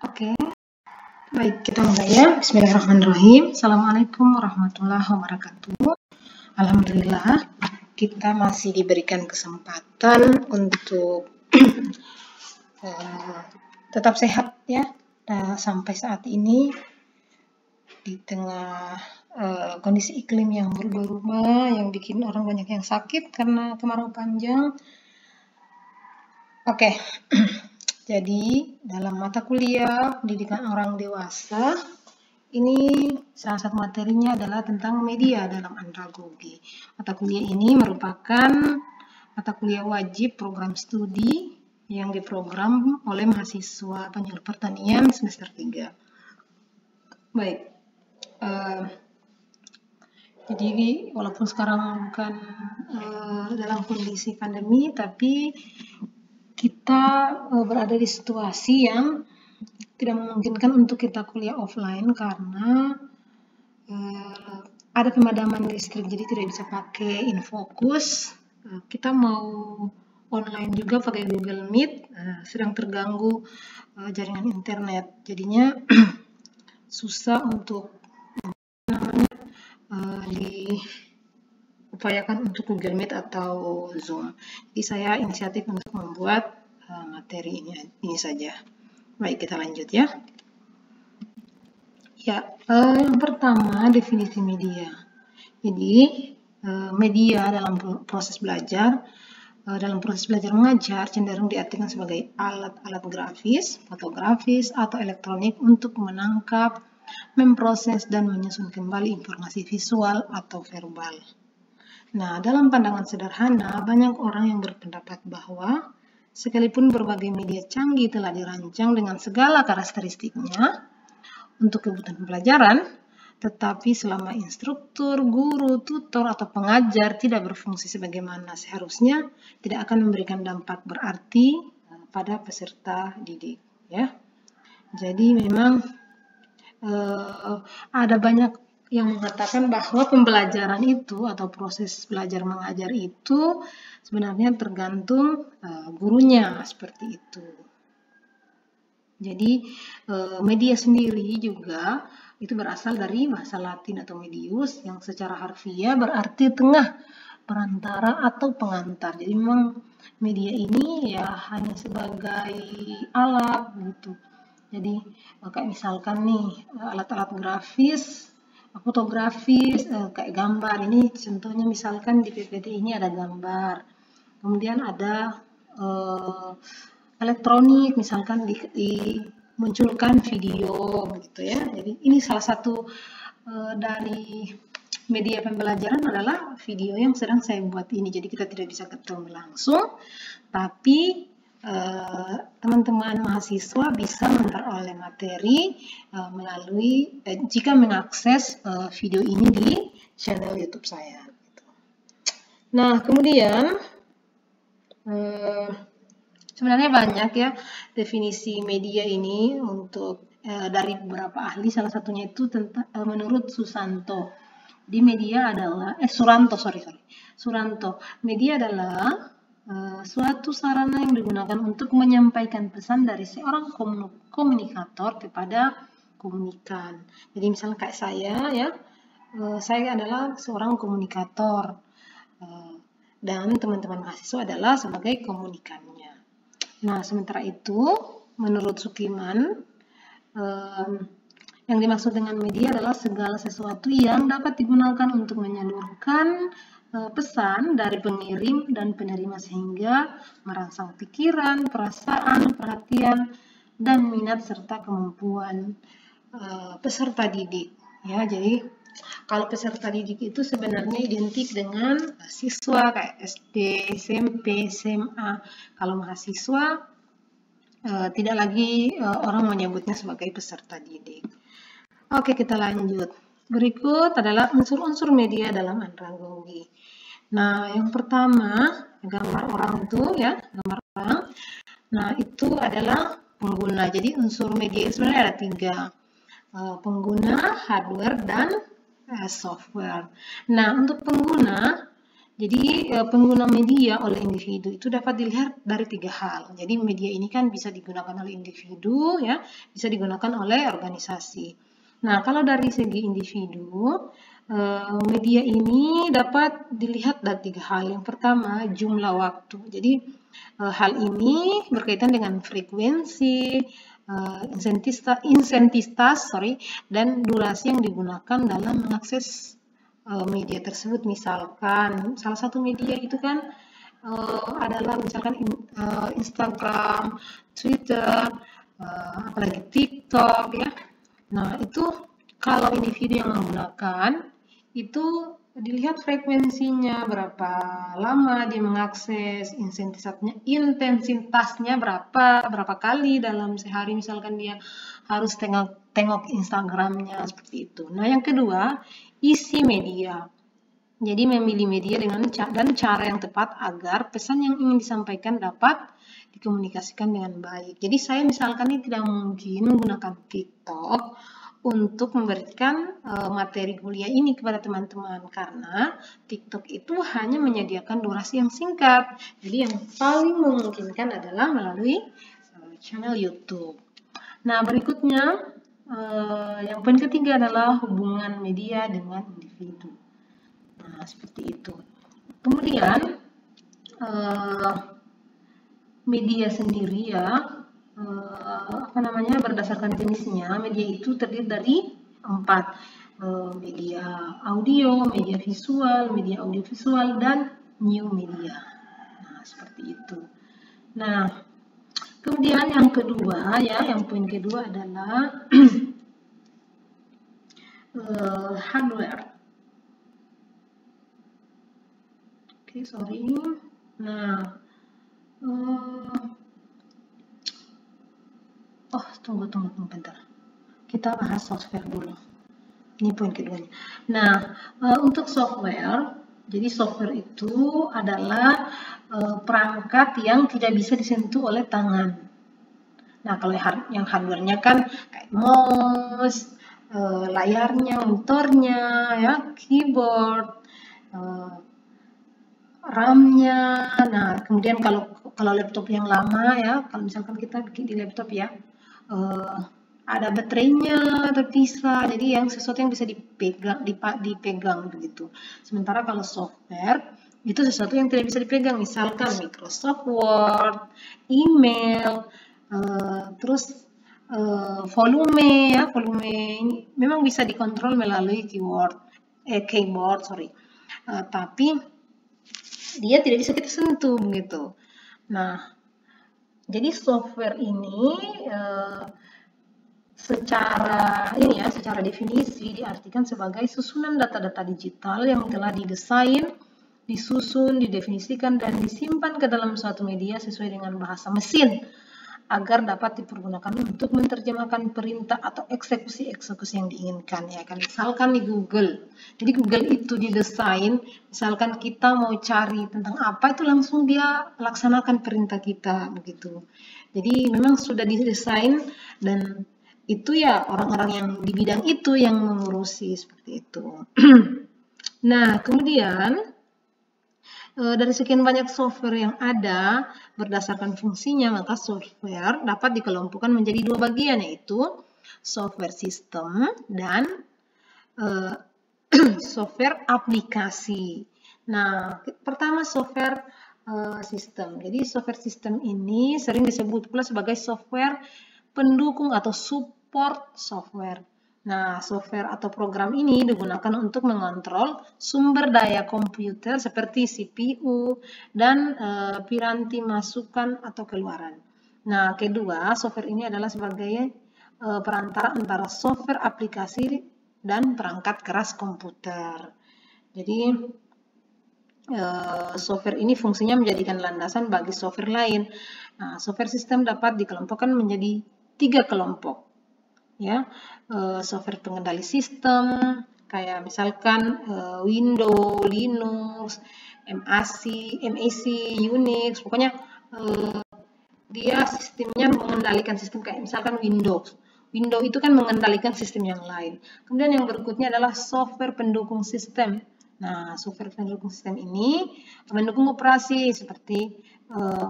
Oke, baik kita mulai ya. Bismillahirrahmanirrahim. Assalamualaikum warahmatullahi wabarakatuh. Alhamdulillah, kita masih diberikan kesempatan untuk tetap sehat ya. Sampai saat ini di tengah kondisi iklim yang berubah-ubah, yang bikin orang banyak yang sakit karena kemarau panjang. Oke. Jadi, dalam mata kuliah pendidikan orang dewasa, ini salah satu materinya adalah tentang media dalam andragogi. Mata kuliah ini merupakan mata kuliah wajib program studi yang diprogram oleh mahasiswa Penyuluh Pertanian semester 3. Baik, jadi walaupun sekarang bukan dalam kondisi pandemi, tapi kita berada di situasi yang tidak memungkinkan untuk kita kuliah offline karena ada pemadaman listrik, jadi tidak bisa pakai Infocus. Kita mau online juga pakai Google Meet, sedang terganggu jaringan internet, jadinya susah untuk diupayakan untuk Google Meet atau Zoom. Jadi saya inisiatif untuk membuat materi ini saja. Baik, kita lanjut ya. Ya, yang pertama definisi media. Jadi media dalam proses belajar mengajar cenderung diartikan sebagai alat-alat grafis, fotografis, atau elektronik untuk menangkap, memproses, dan menyusun kembali informasi visual atau verbal. Nah, dalam pandangan sederhana, banyak orang yang berpendapat bahwa sekalipun berbagai media canggih telah dirancang dengan segala karakteristiknya untuk kebutuhan pembelajaran, tetapi selama instruktur, guru, tutor, atau pengajar tidak berfungsi sebagaimana seharusnya, tidak akan memberikan dampak berarti pada peserta didik. Ya. Jadi memang ada banyak yang mengatakan bahwa pembelajaran itu atau proses belajar mengajar itu sebenarnya tergantung gurunya, seperti itu. Jadi media sendiri juga itu berasal dari bahasa Latin atau medius yang secara harfiah berarti tengah, perantara, atau pengantar. Jadi memang media ini ya hanya sebagai alat gitu. Jadi kayak misalkan nih alat-alat grafis, fotografis, kayak gambar. Ini contohnya misalkan di PPT ini ada gambar. Kemudian ada elektronik, misalkan dimunculkan video gitu ya. Jadi ini salah satu dari media pembelajaran adalah video yang sedang saya buat ini. Jadi kita tidak bisa ketemu langsung, tapi teman-teman mahasiswa bisa memperoleh materi melalui jika mengakses video ini di channel YouTube saya. Nah, kemudian sebenarnya banyak ya definisi media ini untuk dari beberapa ahli. Salah satunya itu tentang menurut Susanto. Di media adalah Suranto. Media adalah suatu sarana yang digunakan untuk menyampaikan pesan dari seorang komunikator kepada komunikan. Jadi misalnya kayak saya ya, saya adalah seorang komunikator dan teman-teman mahasiswa adalah sebagai komunikannya. Nah, sementara itu menurut Sukiman yang dimaksud dengan media adalah segala sesuatu yang dapat digunakan untuk menyalurkan pesan dari pengirim dan penerima sehingga merangsang pikiran, perasaan, perhatian, dan minat serta kemampuan peserta didik. Ya, jadi kalau peserta didik itu sebenarnya identik dengan siswa kayak SD, SMP, SMA. Kalau mahasiswa tidak lagi orang menyebutnya sebagai peserta didik. Oke, kita lanjut. Berikut adalah unsur-unsur media dalam andragogi. Nah, yang pertama, gambar orang itu ya, gambar orang. Nah, itu adalah pengguna. Jadi unsur media sebenarnya ada 3. Pengguna, hardware, dan software. Nah, untuk pengguna, Jadi pengguna media oleh individu itu dapat dilihat dari 3 hal. Jadi media ini kan bisa digunakan oleh individu, ya, bisa digunakan oleh organisasi. Nah, kalau dari segi individu, media ini dapat dilihat dari 3 hal. Yang pertama, jumlah waktu. Jadi hal ini berkaitan dengan frekuensi, intensitas, dan durasi yang digunakan dalam mengakses media tersebut. Misalkan salah satu media itu kan adalah misalkan Instagram, Twitter, apalagi TikTok, ya. Nah, itu kalau individu yang menggunakan itu dilihat frekuensinya berapa lama dia mengakses, intensitasnya berapa kali dalam sehari, misalkan dia harus tengok Instagramnya, seperti itu. Nah, yang kedua, isi media. Jadi memilih media dan cara yang tepat agar pesan yang ingin disampaikan dapat dikomunikasikan dengan baik. Jadi saya misalkan ini tidak mungkin menggunakan TikTok untuk memberikan materi kuliah ini kepada teman-teman, karena TikTok itu hanya menyediakan durasi yang singkat. Jadi yang paling memungkinkan adalah melalui channel YouTube. Nah, berikutnya yang poin ketiga adalah hubungan media dengan individu. Nah, seperti itu. Kemudian media sendiri, ya, berdasarkan jenisnya, media itu terdiri dari 4, media audio, media visual, media audiovisual, dan new media. Nah, seperti itu. Nah, kemudian yang kedua, ya, yang poin kedua adalah hardware. Oke, sorry. Nah, tunggu bentar. Kita bahas software dulu. Ini poin keduanya. Nah, untuk software, jadi software itu adalah perangkat yang tidak bisa disentuh oleh tangan. Nah, kalau yang hardware-nya kan kayak mouse, layarnya, monitornya, ya, keyboard, RAM-nya. Nah, kemudian kalau laptop yang lama, ya, kalau misalkan kita bikin di laptop, ya, ada baterainya terpisah, jadi yang sesuatu yang bisa dipegang begitu. Sementara kalau software itu sesuatu yang tidak bisa dipegang, misalkan Microsoft Word, email, terus volume, ya, volume ini memang bisa dikontrol melalui keyboard, tapi dia tidak bisa kita sentuh begitu. Nah, jadi software ini secara definisi diartikan sebagai susunan data-data digital yang telah didesain, disusun, didefinisikan, dan disimpan ke dalam suatu media sesuai dengan bahasa mesin agar dapat dipergunakan untuk menerjemahkan perintah atau eksekusi yang diinginkan, ya kan. Misalkan di Google, jadi Google itu didesain, misalkan kita mau cari tentang apa, itu langsung dia laksanakan perintah kita begitu. Jadi memang sudah didesain, dan itu ya orang-orang yang di bidang itu yang mengurusi, seperti itu. Nah, kemudian dari sekian banyak software yang ada, berdasarkan fungsinya, maka software dapat dikelompokkan menjadi 2 bagian, yaitu software sistem dan software aplikasi. Nah, pertama software sistem. Jadi software sistem ini sering disebut pula sebagai software pendukung atau support software. Nah, software atau program ini digunakan untuk mengontrol sumber daya komputer seperti CPU dan piranti masukan atau keluaran. Nah, kedua, software ini adalah sebagai perantara antara software aplikasi dan perangkat keras komputer. Jadi, software ini fungsinya menjadikan landasan bagi software lain. Nah, software sistem dapat dikelompokkan menjadi 3 kelompok. Ya, software pengendali sistem, kayak misalkan Windows, Linux, MAC, Unix, pokoknya dia sistemnya mengendalikan sistem, kayak misalkan Windows. Windows itu kan mengendalikan sistem yang lain. Kemudian yang berikutnya adalah software pendukung sistem. Nah, software pendukung sistem ini mendukung operasi seperti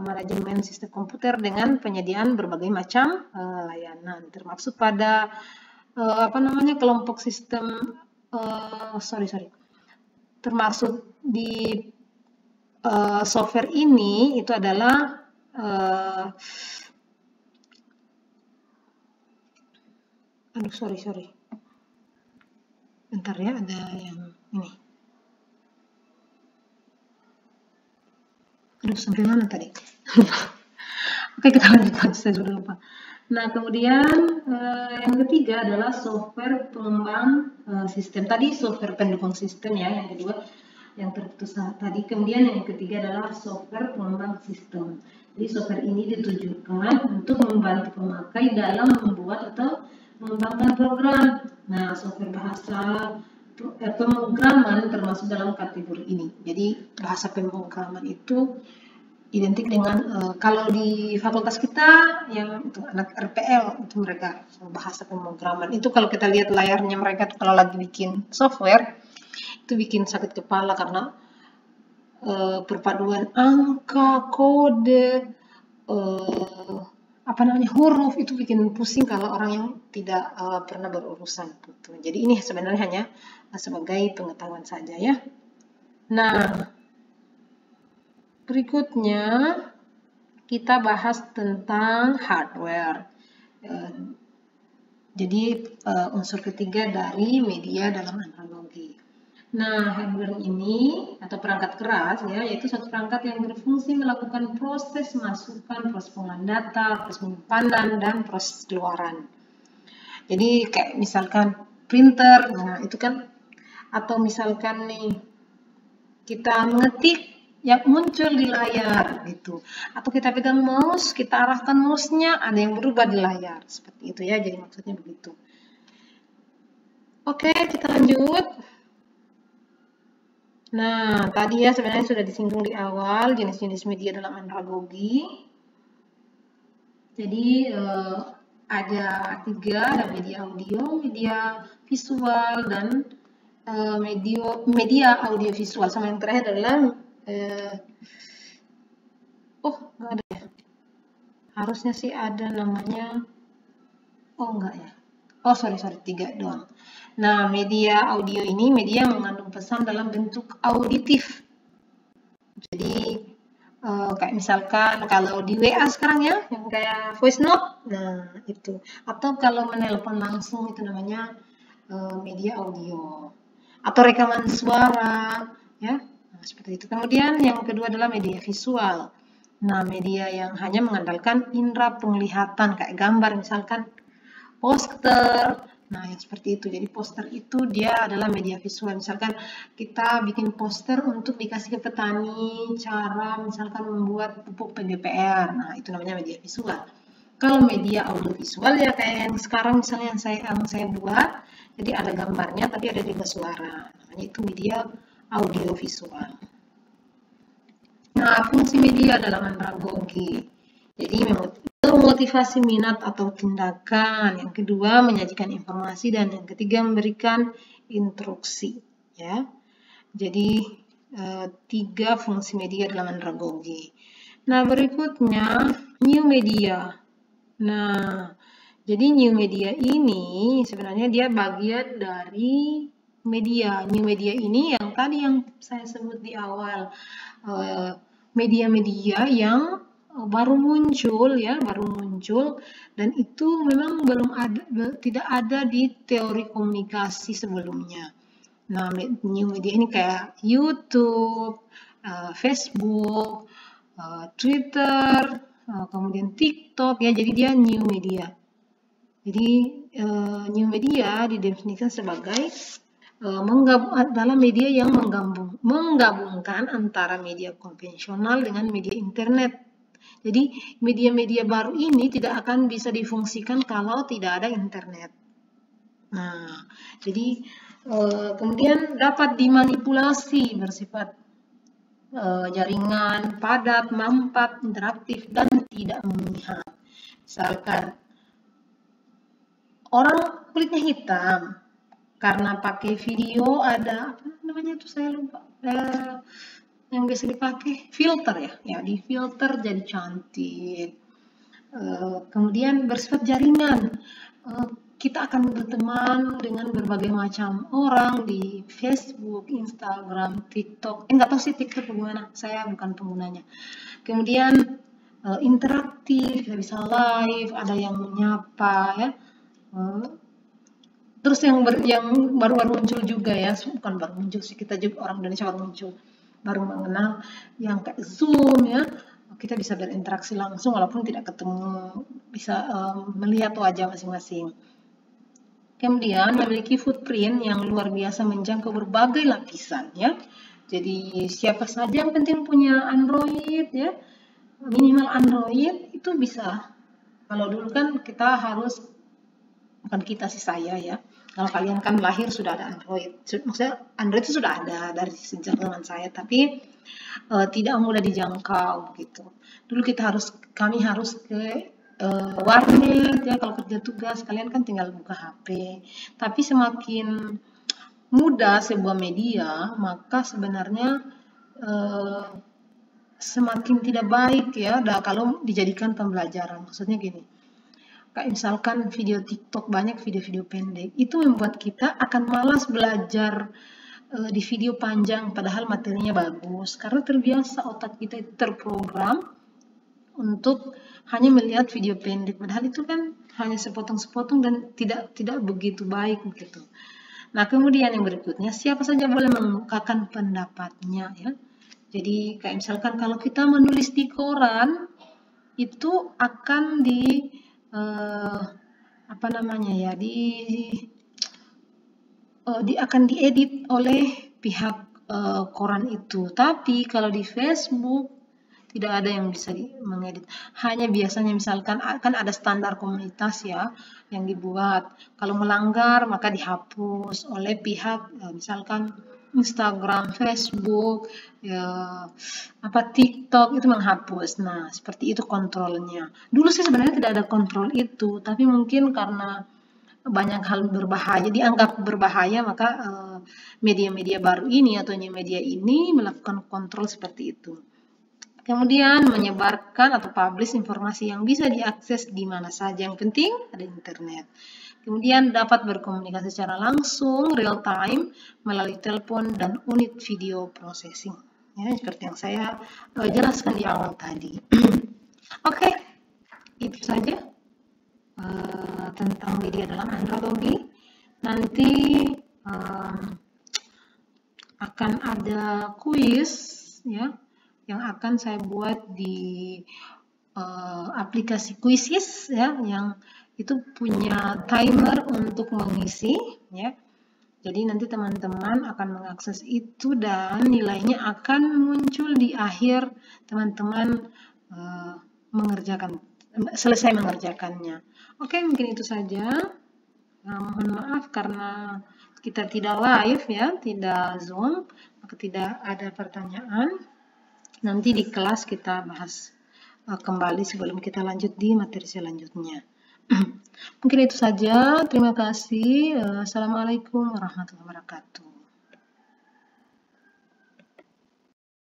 manajemen sistem komputer dengan penyediaan berbagai macam layanan, termasuk pada kelompok sistem termasuk di software ini itu adalah bentar ya, ada yang ini. Sampai mana tadi? Oke, kita lanjutkan, saya sudah lupa. Nah, kemudian yang ketiga adalah software pengembang sistem. Tadi software pendukung sistem ya, yang kedua yang terputus tadi. Kemudian yang ketiga adalah software pengembang sistem. Jadi software ini ditujukan untuk membantu pemakai dalam membuat atau mengembangkan program. Nah, software bahasa pemrograman termasuk dalam kategori ini. Jadi bahasa pemrograman itu identik dengan kalau di fakultas kita yang itu anak RPL itu mereka bahasa pemrograman itu kalau kita lihat layarnya mereka tuh kalau lagi bikin software itu bikin sakit kepala karena perpaduan angka, kode, huruf itu bikin pusing kalau orang yang tidak pernah berurusan gitu. Jadi ini sebenarnya hanya sebagai pengetahuan saja ya. Nah, berikutnya kita bahas tentang hardware. Jadi unsur ketiga dari media dalam analogi. Nah, hardware ini atau perangkat keras ya, yaitu suatu perangkat yang berfungsi melakukan proses masukan, proses pengolahan data, proses penyimpanan, dan proses keluaran. Jadi kayak misalkan printer, nah itu kan, atau misalkan nih kita mengetik yang muncul di layar gitu, atau kita pegang mouse, kita arahkan mouse-nya, ada yang berubah di layar seperti itu ya. Jadi maksudnya begitu. Oke, kita lanjut. Nah, tadi ya sebenarnya sudah disinggung di awal jenis-jenis media dalam andragogi. Jadi ada 3, ada media audio, media visual, dan media audio visual. Sama yang terakhir adalah nggak ada ya. Harusnya sih ada namanya. Enggak ya. Sorry, 3 doang. Nah, media audio ini media yang mengandung pesan dalam bentuk auditif. Jadi kayak misalkan kalau di WA sekarang ya, yang kayak voice note, nah itu. Atau kalau menelpon langsung itu namanya media audio. Atau rekaman suara, ya. Nah, seperti itu. Kemudian yang kedua adalah media visual. Nah, media yang hanya mengandalkan indera penglihatan, kayak gambar misalkan poster. Nah, yang seperti itu. Jadi poster itu dia adalah media visual. Misalkan kita bikin poster untuk dikasih ke petani, cara misalkan membuat pupuk PGPR. Nah, itu namanya media visual. Kalau media audiovisual ya kayak yang sekarang misalnya yang saya buat. Jadi ada gambarnya tapi ada juga suara. Namanya itu media audiovisual. Nah, fungsi media dalam andragogi. Jadi memotivasi minat atau tindakan, yang kedua menyajikan informasi, dan yang ketiga memberikan instruksi ya. Jadi 3 fungsi media dalam andragogi. Nah, berikutnya new media. Nah, jadi new media ini sebenarnya dia bagian dari media. New media ini yang tadi yang saya sebut di awal, media-media yang baru muncul ya, dan itu memang tidak ada di teori komunikasi sebelumnya. Nah, new media ini kayak YouTube, Facebook, Twitter, kemudian TikTok ya, jadi dia new media. Jadi new media didefinisikan sebagai adalah media yang menggabungkan antara media konvensional dengan media internet. Jadi media-media baru ini tidak akan bisa difungsikan kalau tidak ada internet. Nah, jadi kemudian dapat dimanipulasi bersifat jaringan, padat, mampat, interaktif, dan tidak memihak. Misalkan orang kulitnya hitam, karena pakai video ada apa namanya itu saya lupa, yang biasa dipakai filter ya, di filter jadi cantik. Kemudian bersifat jaringan, kita akan berteman dengan berbagai macam orang di Facebook, Instagram, TikTok. Nggak tahu sih TikTok bagaimana, saya bukan penggunanya. Kemudian interaktif, kita bisa live, ada yang menyapa ya. Terus yang baru-baru muncul juga ya, bukan baru muncul sih, kita juga orang Indonesia baru mengenal yang kayak Zoom ya. Kita bisa berinteraksi langsung walaupun tidak ketemu, bisa melihat wajah masing-masing. Kemudian memiliki footprint yang luar biasa menjangkau berbagai lapisan ya. Jadi siapa saja yang penting punya Android ya, minimal Android itu bisa. Kalau dulu kan kita harus, bukan kita sih, saya ya. Kalau kalian kan lahir sudah ada Android. Maksudnya Android itu sudah ada dari sejak zaman saya, tapi tidak mudah dijangkau begitu. Dulu kami harus ke warnet ya, kalau kerja tugas kalian kan tinggal buka HP. Tapi semakin mudah sebuah media, maka sebenarnya semakin tidak baik ya, kalau dijadikan pembelajaran. Maksudnya gini, kayak misalkan video TikTok, banyak video-video pendek, itu membuat kita akan malas belajar di video panjang, padahal materinya bagus, karena terbiasa otak kita itu terprogram untuk hanya melihat video pendek, padahal itu kan hanya sepotong-sepotong dan tidak begitu baik begitu. Nah, kemudian yang berikutnya, siapa saja boleh mengemukakan pendapatnya ya. Jadi kayak misalkan kalau kita menulis di koran, itu akan akan diedit oleh pihak koran itu. Tapi kalau di Facebook tidak ada yang bisa mengedit. Hanya biasanya misalkan akan ada standar komunitas ya yang dibuat. Kalau melanggar maka dihapus oleh pihak misalkan Instagram, Facebook, TikTok itu menghapus. Nah, seperti itu kontrolnya. Dulu sih sebenarnya tidak ada kontrol itu, tapi mungkin karena banyak hal berbahaya, dianggap berbahaya, maka media-media baru ini atau media ini melakukan kontrol seperti itu. Kemudian menyebarkan atau publish informasi yang bisa diakses di mana saja, yang penting ada internet. Kemudian dapat berkomunikasi secara langsung, real time, melalui telepon dan unit video processing. Ya, seperti yang saya jelaskan di awal tadi. Oke, itu saja tentang media dalam Android. Nanti akan ada kuis ya, yang akan saya buat di aplikasi Quizzes ya, yang itu punya timer untuk mengisi ya. Jadi nanti teman-teman akan mengakses itu dan nilainya akan muncul di akhir teman-teman selesai mengerjakannya. Oke, mungkin itu saja. Mohon maaf karena kita tidak live ya, tidak Zoom, maka tidak ada pertanyaan. Nanti di kelas kita bahas kembali sebelum kita lanjut di materi selanjutnya. Mungkin itu saja. Terima kasih. Assalamualaikum warahmatullahi wabarakatuh.